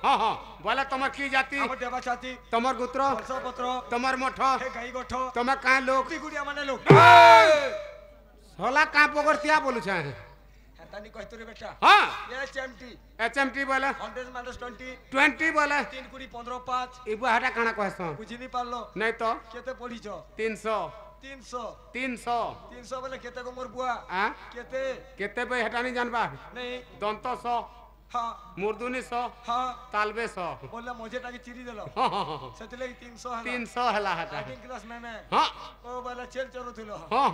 हां हां बोले तमर की जाति हम देवा जाति तमर गोत्र वंशपत्र तमर मठ हे गाई गोठ तमे का लोग गुड़िया माने लोग सोला का पगरतिया बोलु छे तानी कहतो रे बेटा हां एचएमटी बोले 100 माइनस 20 बोले 3 कुड़ी 15 5 ई बुहाटा काना कहसन बुझी नहीं पारलो नहीं तो केते पढी छ 300 बोले केते को मोर बुआ हां केते केते बे हटा नहीं जानबा नहीं दंत 100 हां मुर्दुनी 100 हां तालबे 100 बोले मुझे टाकी चिरी देलो हां सेतले 300 हला 300 हला हटा क्लास में हां ओ बोले चल चलो थिलो हां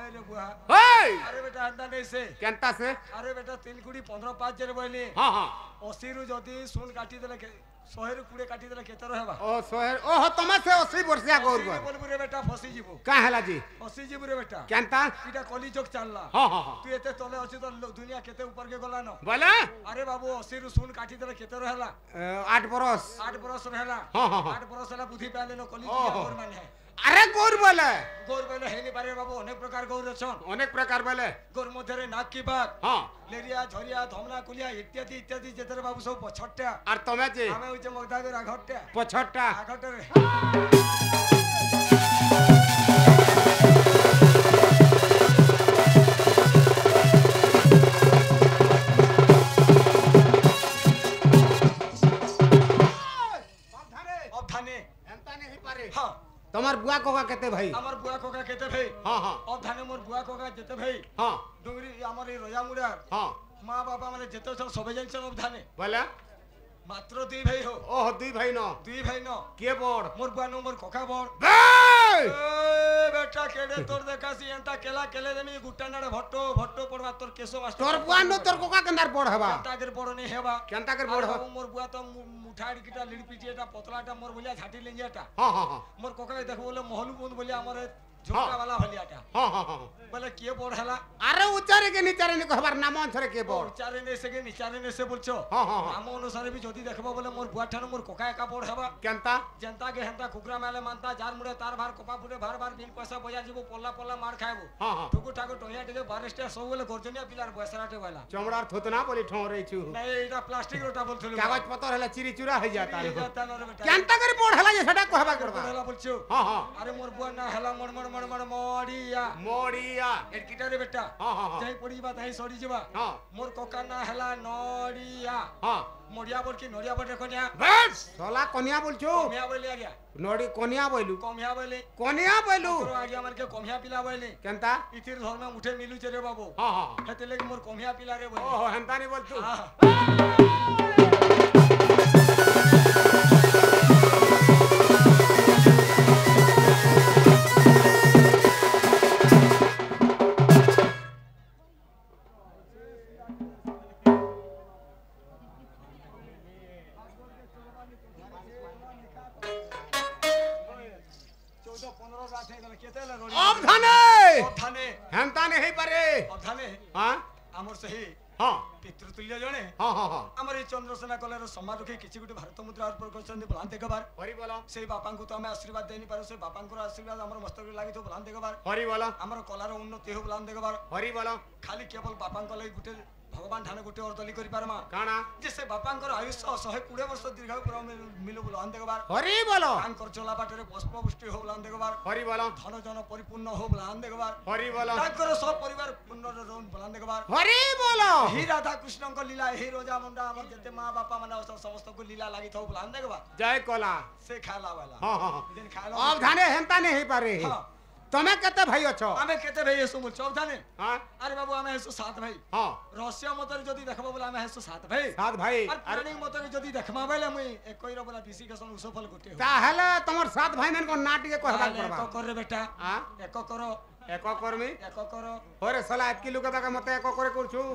अरे बुआ हे अरे बेटा हंदा नहीं से केनता से अरे बेटा 3 कुड़ी 15 5 जरे बोली हां हां 80 रु जदी सुन काटी देले 100 रु कुड़े काटी देले केते रहबा ओ सोहेर ओ हो तमे से 80 वर्षिया गोर गो बोल रे बेटा फसी जीवो का हला जी फसी जीवो रे बेटा केनता इटा कली चौक चलला हां हां तू एते तले अछि तो दुनिया केते ऊपर के गला न बोले अरे बाबू 80 रु सुन काटी देले केते रहला 8 बरस 8 बरस रहला हां हां 8 बरस हला बुद्धि पाले न कली गोर माने अरे गोर बोले हेनी पारे बाबू अनेक प्रकार गौर छन अनेक प्रकार बोले गोर मध्यरे नाक की बात हां लेरिया झरिया धमना कुलिया इत्यादि इत्यादि जेतरे बाबू सब पछटटा और तमे जे हमें उचे मगदागर आघटटा पछटा आघटरे हां तमार बुआ कोका केते भाई हमर बुआ कोका केते भाई हां हां अब धाने मोर बुआ कोका जेते भाई हां डुंगरी हमर रोजा मुड़ा हां मां बाबा माने जेते सब सबे जन सब धाने बोला मात्र दुई भाई हो ओह दुई भाई न के बड़ मोर बुआ नो मोर कोका बड़ ए बेटा केडे तोर देखासी एंता केला केले देमी गुट्टा नाडे भट्टो भट्टो पड़वा तोर केसो मास्टर तोर बुआ न तोर कोका केंदार बड़ हबा केंता कर बड़ नहीं हेबा केंता कर बड़ हबा मोर बुआ तो मुठाड़ी किटा लिड़पीटीटा पतलाटा मोर बोलिया झाटी लेंजाटा हां हां हां मोर कोका देखो बोले महलू बोल बोलिया हमर झोका वाला हलियाटा हां हां हां बोले के बड़ हला अरे उचारे के निचारे नि कहबार नाम अनुसार के बड़ उचारे ने से के निचारे ने से बोलछो हां हां नाम अनुसार भी जदी देखबो बोले मोर बुआ ठान मोर कोका एका बड़ हबा केंता जनता के हंता कुकरा मेले मानता जार मुड़े तार भार कोपा फुटे भार भार बिन पैसा बजा जीवो पल्ला पल्ला मार खाएबो हां हां ठुकु ठाकु टोया टिके बारिस्टा सब बोले गर्जनिया पिलार बसराटे वाला चमड़ार थुतना बोली ठौरे छु नहीं एटा प्लास्टिक रोटा बोलथुलु कागज पत्र हला चिरी चुरा हो जाता ये जाता न रे बेटा केंता कर बड़ हला जे सेटा कहबा करबा बोला बोलछो हां हां अरे मोर बुआ ना हला मड़ मड़ मड़ मड़ मोड़िया मोड़िया एडकिटा रे बेटा हां हां हां जाई पड़ी बात है सड़ी जीवा हां मोर कोका ना हला नड़िया हां मोड़िया बोल की नड़िया बोल कोनिया बस सोला कोनिया बोलछो कमिया बोले आ गया नड़ी कोनिया बोलू कमिया बोले कोनिया बोलू तोर आ गया मन के कमिया पिला बोले केंता इतिर घर में मुठे मिलू रे बाबू हां हां हेते लेके मोर कमिया पिला रे बोले ओहो हंता नहीं बोलतू हां अब थाने हंता नहीं पारे हां हमर सही हां पितृतुल्य जणे हां हां हां हमर ए चंद्रसेना कलेर समाज के किछि गुटे भारत मुद्रा अर्पण करछन भलांते गबार हरि बोला सेई बापा को तो हमें आशीर्वाद देनी पारो से बापा को आशीर्वाद हमर मस्तक लागि तो भलांते गबार हरि बोला हमर कलार उन्नति हो भलांते गबार हरि बोला खाली केवल बापा को लागि गुटे भगवान ठाने गुटे अर्दली करि पारमा काना जे से बापा को आयुष्य 120 वर्ष दीर्घायु पुरा मिलो भलांते गबार हरि बोला तांकर चला बाटरे पुष्पपुष्टि हो भलांते गबार हरि बोला धन जन परिपूर्ण हो भलांते गबार हरि बोला तांकर सब परिवार पूर्ण रन भलांते गबार हरि बोला ही राधा कृष्ण को लीला ही रोजा मुंडा हमर जते मां बापा माने समस्त को लीला लागि थौ भलांते गबार जय कोला से खाला वाला हां हां दिन खाला अब थाने हंता नहीं पारे हां तमे केते भाई अछो हमें केते भाई एसो बोल चौ थाने हां अरे बाबू हमें एसो सात भाई हां रहस्य मतरे जदी देखबो बोला हमें एसो सात भाई सात भाई और प्राणी मतरे जदी देखमा बेले मुई एकइरो बोला बिसी के संग सफल गुटे हो ताहले तमर सात भाई मन को नाटी के कहबा करबा एको कर रे बेटा हां एको करो एको करमी एको करो ओरे साला 1 किलो के बाका मते एको करे करछु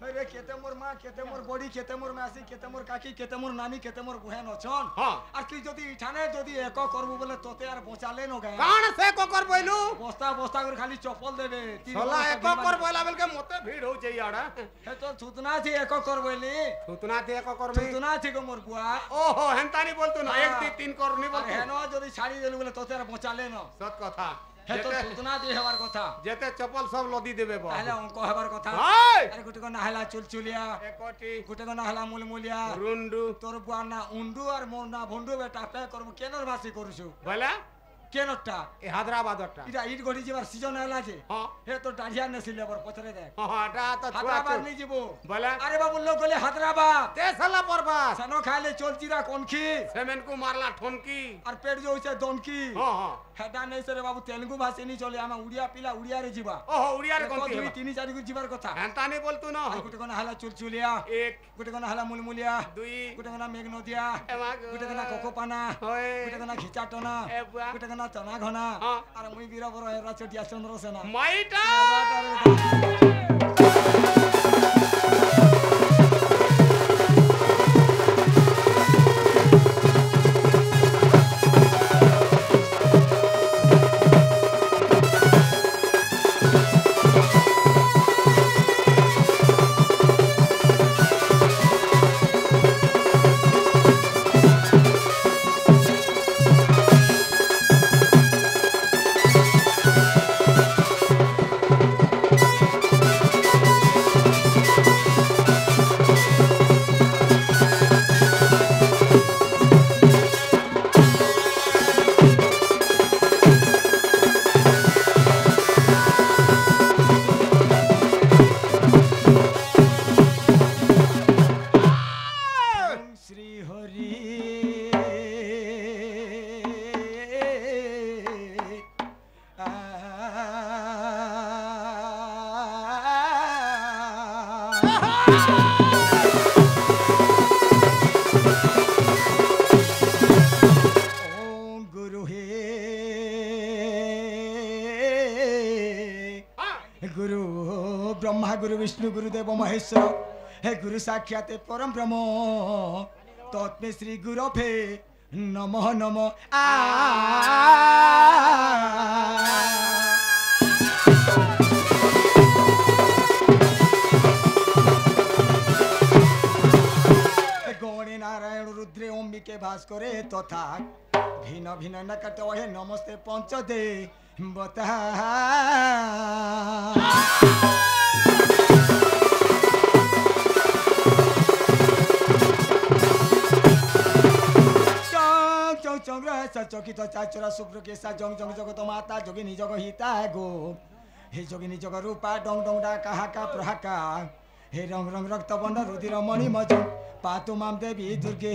अरे केते मोर मां केते मोर बड़ी केते मोर मासी केते मोर काकी केते मोर नानी केते मोर बहन अछन हां आ तू जदी इठाने जदी एको करबो बोले तोते यार बचाले न गए कान से को कर बोलू बस्ता बस्ता कर खाली चप्पल देबे साला एको कर बोला बेल के मते भीड़ हो जई आड़ा हे तो छुतना थी एको कर बोली सुतना थे एको करमी छुतना थी को मोर बुआ ओहो हंता नहीं बोलतू ना 1 2 3 कर नहीं बोलतू हेनो जदी छाड़ी देलु बोले तोते यार बचाले न सत कथा হে তো সুতনা দিয়ে হবার কথা যেতে চপল সব লদি দেবে বাবু তাহলে অঙ্ক হবার কথা হাই আরে গোটে কোন হেলা চুলচুলিয়া একটি গোটে কোন হেলা মুলমুলিয়া রুন্ডু তোর বুয়া না উন্ডু আর মোর না ভন্ডু বেটা পে করব কেনর ভাষি করছু বলা কেনরটা এই হায়দ্রাবাদটা এটা ইট গড়ি যাবার সিজন হেলা যে হ্যাঁ হে তো ডাড়িয়া নেছিল এবার পছরে দেখ হ্যাঁ এটা তো ছুয়া হায়দ্রাবাদ নি যাব বলা আরে বাবু লোক গলে হায়দ্রাবাদ তে সালা পরবাস সানো খাইলে চলচিরা কোনখি সেমেন কো মারলা ঠনকি আর পেট যে হইছে দনকি হ্যাঁ হ্যাঁ হেডা নেই সরে বাবু তেলুগু ভাষা নি চলে আমা উড়িয়া পিলা উড়িয়ারে যাবা ওহো উড়িয়ারে কোন কি দুই তিন চারি গু যাবার কথা হেনতা নি বলতু না আর গোটে কোন হেলা চুলচুলিয়া এক গোটে কোন হেলা মুলমুলিয়া দুই গোটে কোন মেঘনদিয়া এমাগ গোটে কোন কোকোপানা হয় গোটে কোন খিচাটনা এ বুয়া গোটে কোন চনা ঘনা হ্যাঁ। আর মুই বীর বড় হেরা চটিয়া চন্দ্র সেনা মাইটা শ্রী হরি ওম গুরু হে গুরু ব্রহ্মা গুরু বিষ্ণু গুরুদেব মহেশ্বর হে গুরু সাক্ষাৎ পরম ব্রহ্ম তৎমে শ্রী গুরভে নমঃ নমঃ গৌরী নারায়ণ রুদ্রে অম্বিকে ভাস করে তথা ভিন্ন ভিন্ন নকট হে নমস্তে পঞ্চদে বতা চকিত চাচরা শুভ্র কেশা জং জং জগত মাতা যোগিনী জগ হিতা গো হে যোগিনী জগ রূপা ডং ডং ডাকা হাকা প্রহাকা হে রং রং রক্ত বন্ধ রুধির মণি মজ পাতু মাম দেবী দুর্গে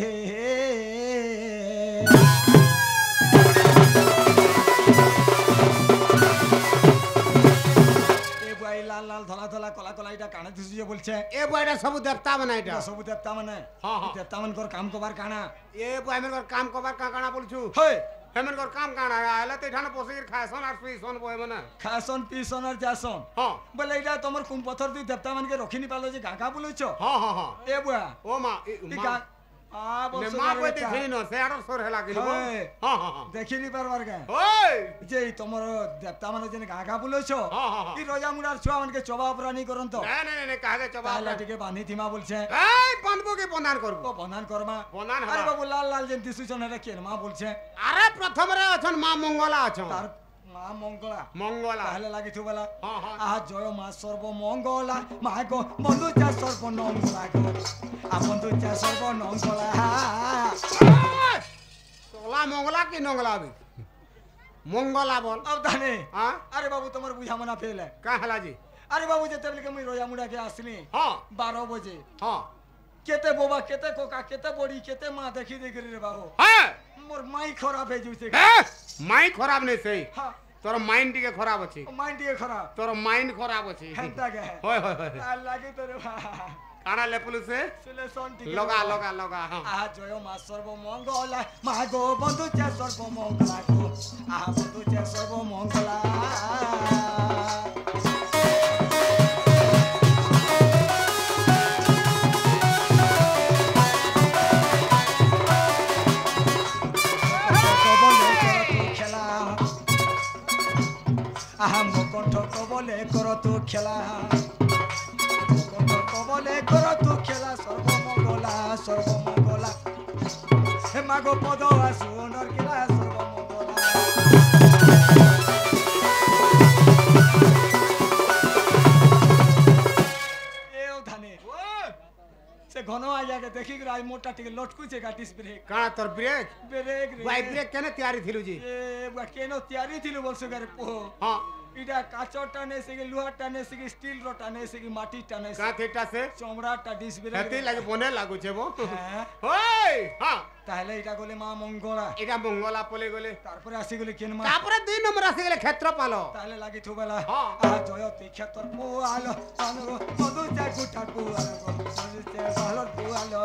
লাল লাল ধলা ধলা কলা কলা এটা কানে ধুসিয়ে বলছে এ বইটা সব দেবতা মানে এটা সবু দেবতা মানে হ্যাঁ, হ্যাঁ। দেবতা মানকর কাম কবার কানা এ বই আমার কাম কবার কানা বলছু হয় হেমেনকর কাম কানা আইলা তো এখানে বসে খায়ছন আর পিছন বই মানে খাসন পিসন আর যাসন হ্যাঁ বলে এটা তোমার কোন পথর তুই দেবতা মানকে রখিনি পালো যে গাঁকা বলছ হ্যাঁ হ্যাঁ হ্যাঁ এ বুয়া ও মা ই গা আ বলছ মা কই দেখি ন সে আর সর হেলা গিলো হয়। হ্যাঁ হ্যাঁ হ্যাঁ দেখিনি পারবার গাঁ ওই যে তোমার দেবতা মানে যে গাঁকা বলছ হ্যাঁ হ্যাঁ ই রজা মুড়ার ছুয়া মানকে চবা প্রাণী করন তো না না না কাগে চবা তাহলে টিকে বাঁধি থিমা বলছে এই বানবো কি বন্ধান করব ও বনান করমা বনান আরে হলা বাবু লাল লাল যেন দিশুছন এটা কেন মা বলছে আরে প্রথমরে আছন মা মঙ্গলা আছন তার মা মঙ্গলা মঙ্গলা তাহলে লাগিথু বলা হ্যাঁ হ্যাঁ আহা জয় মা সর্বমঙ্গলা মা গো বন্ধু চা সর্বনঙ্গলা গো আ বন্ধু চা সর্বনঙ্গলা তোলা মঙ্গলা কি নঙ্গলা আবি মঙ্গলা বল আবদানে হ্যাঁ আরে বাবু তোমার বুঝা মনা ফেলে কা হেলা জি আরে বাবু যেতেবেলে মুই রয়া মুড়াকে আসলি হ্যাঁ 12 বজে হ্যাঁ কেতে বোবা কেতে কোকা কেতে বড়ি কেতে মা দেখি দেখি রে বাবু হ্যাঁ মোর মাই খারাপ হয়ে যাইছে মাই খারাপ নেই সেই হ্যাঁ তোর মাইন্ড টিকে খারাপ আছে মাইন্ড দিয়ে খারাপ তোর মাইন্ড খারাপ আছে হেনতা গে হয় হয় হয় আর লাগে তোরে কানা লেপুলু সে সিলেকশন ঠিক লগা লগা লগা হ্যাঁ আহা জয় মা সর্বমঙ্গলা মা গো বন্ধু চা সর্বমঙ্গলা গো আহা বন্ধু চা সর্বমঙ্গলা আহা মকণ্ঠ কবলে কর তু খেলা মকণ্ঠ কবলে কর তু খেলা সর্বমঙ্গলা সর্বমঙ্গলা হে মাগো পদ আসুনর কিলা সর্বমঙ্গলা धन आजा के देखी कर आज मोटा टिके लटकू छे गाटिस ब्रेक काना तोर ब्रेक ब्रेक रे भाई ब्रेक केने तैयारी थिलु जी ए बा केनो तैयारी थिलु बोलसो करे पो हां इटा काचो टाने से लोहा टाने से स्टील रो टाने से माटी टाने से का थेटा से चमड़ा टा डिस ब्रेक हेती लागे बने लागु छे वो হ্যাঁ ओय हां তাহলে এটা গলে মা মঙ্গলা এটা মঙ্গলা পলে গলে তারপরে আসি গলে কেন মা তারপরে 2 নম্বর আসি গেলে ক্ষেত্রপাল তাহলে লাগি থুবেলা হ্যাঁ। জয় তীক্ষা তোর পুয়ালো অনুরো মধু চা গুটা পুয়ালো মধু চা ভালো পুয়ালো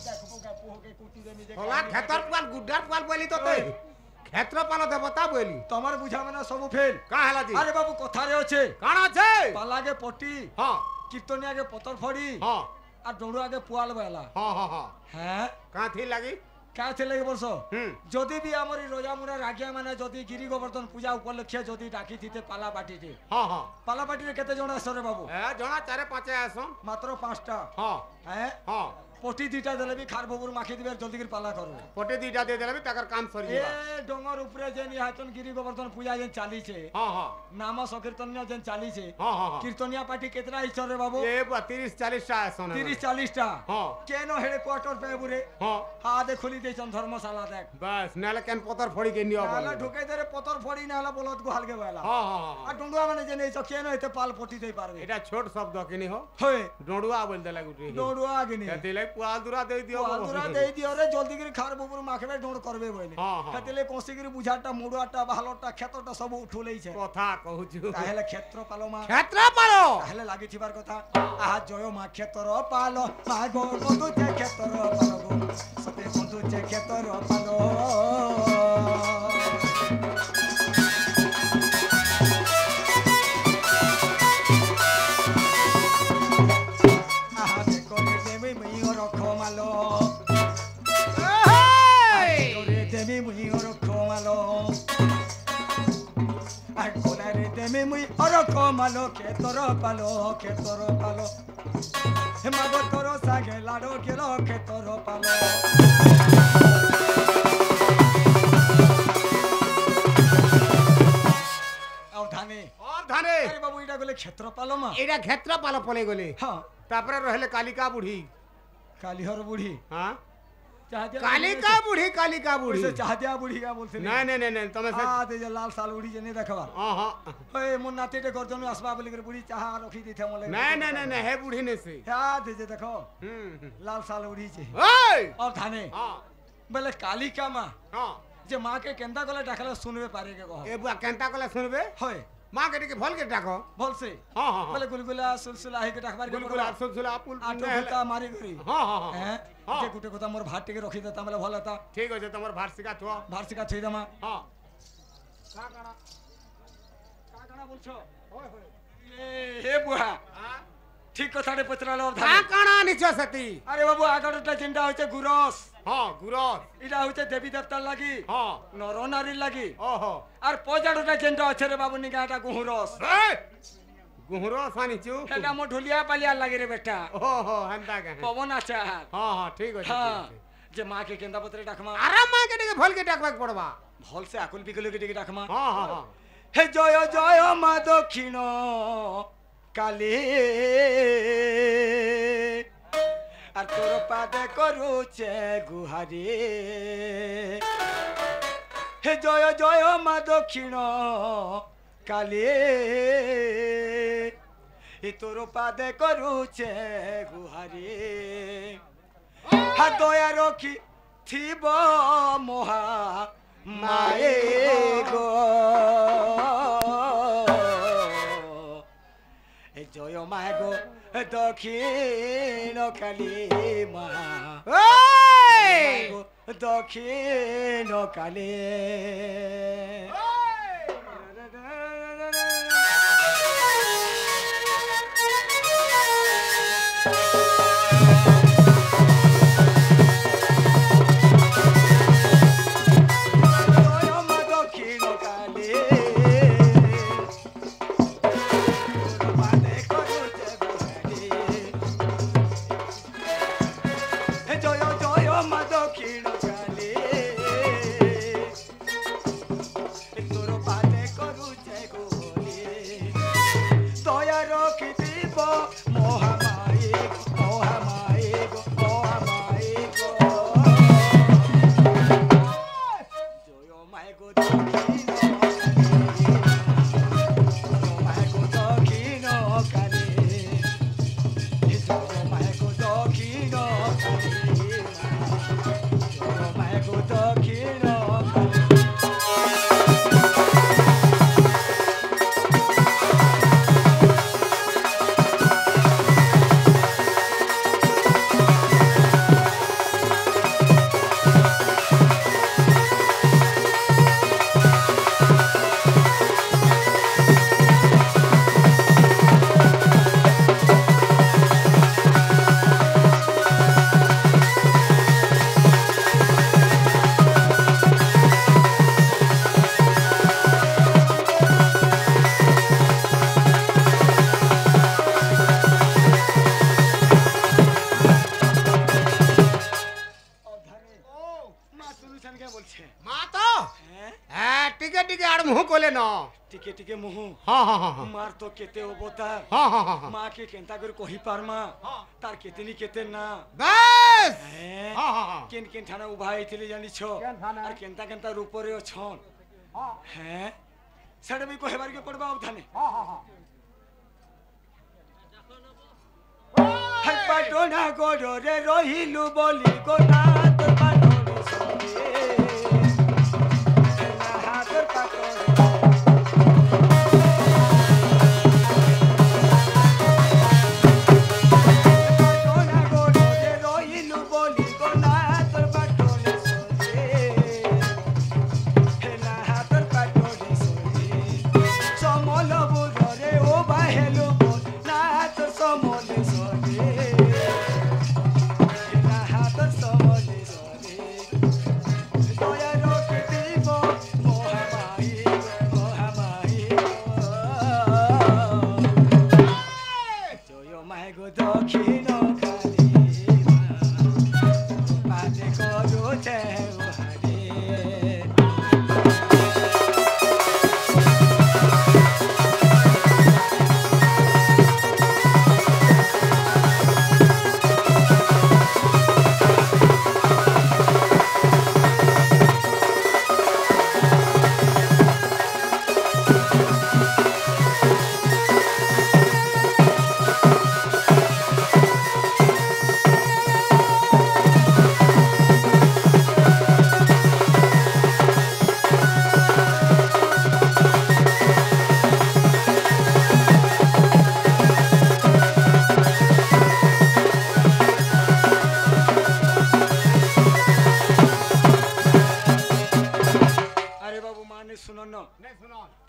দেখো পোকা পোকে কুটি দেমি যে হলা ক্ষেত্রপাল গুড্ডার পাল বলি তো তে ক্ষেত্রপাল দেবতা বলি তোমার বুঝা মানে সব ফেল কা হেলা জি আরে বাবু কথারে আছে কাণ আছে পালাগে পটি হ্যাঁ কীর্তনী আগে পতর ফড়ি হ্যাঁ আর ডোড়ু আগে পুয়াল বেলা হ্যাঁ হ্যাঁ হ্যাঁ হ্যাঁ কা থি লাগি কা ଥିଲେ বলছো হুম যদি বি আমরি রোজা মুড়া রাখিয়া মানে যদি গিরি গোবর্ধন পূজা উপলক্ষে যদি ডাকি দিতে পালা বাটিতে হ্যাঁ হ্যাঁ পালা বাটিরে কেতে জন আসরে বাবু এ জনা 4-5 আসন মাত্র 5টা হ্যাঁ হ্যাঁ হ্যাঁ পটি দুইটা দেলে বি খার ববুর মাখি দিবে জলদি করে পালা করবে পটে দুইটা দিয়ে দেলে তাকর কাম সরি এ যাবা ডঙ্গর উপরে যে নিহাতন গিরি গোবর্ধন পূজা যে চালিছে হ্যাঁ হ্যাঁ নাম সংকীর্তনিয়া যে চালিছে হ্যাঁ হ্যাঁ কীর্তনিয়া পার্টি কেতরা ইছরে বাবু এ 30-40 টা আসন 30-40টা হ্যাঁ কেন হেডে কোয়ার্টার পে বুরে হ্যাঁ হাতে খুলি দেছন ধর্মশালা দেখ বাস নালে কেন পতর ফড়ি কে নিও নালা ঢুকে ধরে পতর ফড়ি না হলে বলত গোহালকে বেলা হ্যাঁ হ্যাঁ আর ডুঙ্গুয়া মানে যে নেই কেন এতে পাল পটি দেই পারবে এটা ছোট শব্দ কিনি হো হয়ে ডড়ুয়া বল দেলা গুটি ডোড়ুয়া আগে নেই দিলে পুয়াল দুরা দেই দিও আলদুরা দেই দিও রে জলদি করে খার ববুর মাখবে ডোড় করবে বইলে হ্যাঁ, হ্যাঁ। হেতেলে কষি করে বুঝাটা মুড়াটা ভালোটা ক্ষেতটা সব উঠুলেইছে কথা কহুছু তাহলে ক্ষেত্র পালো মা ক্ষেত্রপাল তাহলে লাগি থিবার কথা আহা জয় মা ক্ষেত্র পালো মা গো বন্ধু যে ক্ষেত্র পালো গো সতে বন্ধু যে ক্ষেত্র পালো আহা দেখো রে দেবী মুই রক্ষো মালো করে দেবী মুই রক্ষো মালো আর কোলারে দেবী মুই রক্ষো মালো ক্ষেত্র পালো হে মাগো তোর সাগে লাড়ো গেল ক্ষেত্র পালো আও ধানে ও ধানে আরে বাবু এটা গলে ক্ষেত্র পালো মা এটা ক্ষেত্রপাল পলে গলে হ্যাঁ তারপরে রহলে কালিকা বুড়ি কালিহর বুড়ি হ্যাঁ চাহাদিয়া কালিকা বুড়ি সে চাহাদিয়া বুড়ি কা বলতে নাই নাই নাই নাই তুমি সে আ তে যে লাল সাল উড়ি জেনে দেখবা হ্যাঁ হ্যাঁ ওই মোর নাতিটে গর্জন আসবা বলি করে বুড়ি চাহা রখি দিতে মলে নাই নাই নাই নাই হে বুড়ি নেছে হ্যাঁ তে যে দেখো হুম লাল সাল উড়িছে ওই আর ধানে হ্যাঁ বলে কালিকা মা হ্যাঁ যে মাকে কেন্দা গলে ডাকলে শুনবে পারে কে কহ এ বুয়া কেনটা কলে শুনবে হয় মা কে টিকে ভল কে ডাকো বলছে হ্যাঁ হ্যাঁ বলে গুলগুলা সুলসুলা হে কে ডাকবার কে গুলগুলা সুলসুলা আপুল আটো গুতা মারি করি হ্যাঁ হ্যাঁ হ্যাঁ হ্যাঁ হ্যাঁ। যে গুটে কথা মোর ভাত টিকে রখি দেতা বলে ভালো তা ঠিক আছে তোমার ভার্সিকা থো ভার্সিকা থই দামা হ্যাঁ কাকানা বলছো হে বুয়া হ্যাঁ ঠিক কথাটা পচরালো কাকানা নিছ সতি আরে বাবু আগরটা চিন্তা হচ্ছে গুরস হ্যাঁ গুরস এটা হচ্ছে দেবী দেবতার লাগি হ্যাঁ নর নারীর লাগি ওহো আর পজাড়টা চিন্তা হচ্ছে রে বাবু নিকা এটা গুহুরস এই গুহরস আনিছু এটা মো ঢুলিয়া পালিয়া লাগি রে বেটা ওহো হেনতা কে পবন আচার হ্যাঁ হ্যাঁ ঠিক আছে হ্যাঁ যে মাকে কেন্দা পত্রে ডাকমা আরাম মা কে টিকে ভল কে ডাকবাক পড়বা ভলসে আকুল পিকুল কে টিকে ডাকমা হ্যাঁ হ্যাঁ হ্যাঁ হে জয় জয় মা দক্ষিণ কালী আর তোর পাদে করুছে গুহারি হে জয় জয় মা দক্ষিণ কালী এ তোর পাদে করুছে গুহারি হা দয়া রক্ষি থিব মহা মায়ে গো এ জয় মা গো দক্ষিণ কালী মা এই দক্ষিণ কালী মায় গো দক্ষিণ টিকে টিকে মুহু মার তো কেতে অবতার মা কে কেনতা করে কহি পারমা তার কেতেনি কেতে না বাস কেন কেন থানা উভা হইতিলি জানিছ আর কেনতা কেনতা রূপরে অছন হ্যাঁ সেটা বি কহেবার কে পড়বা অবধানে হাই পাটনা গড়রে রহিলু বলি গোনা তোর পাটনি সঙ্গে না হাতের পাটনি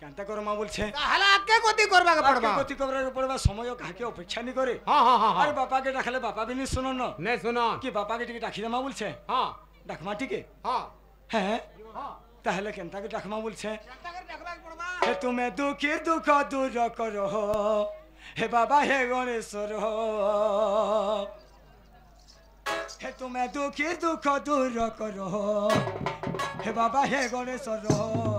কেনতা করো মা বলছে তাহলে আগে গতি করবা কে পড়বা গতি করবার পড়বা সময় কাকে অপেক্ষা নি করে আরে বাপাকে ডাকলে বাপা বিনি শুনো না নে শুনো কি বাপাকে টিকে ডাকি মা বলছে ডাকমা টিকে হ্যাঁ তাহলে কেনতাকে ডাকমা বলছে কেনতা করে ডাকবা কে পড়বা হে তুমি দুঃখে দুঃখ দূর করো হে বাবা হে গণেশ্বর হে তুমি দুঃখে দুঃখ দূর করো হে বাবা হে গণেশ্বর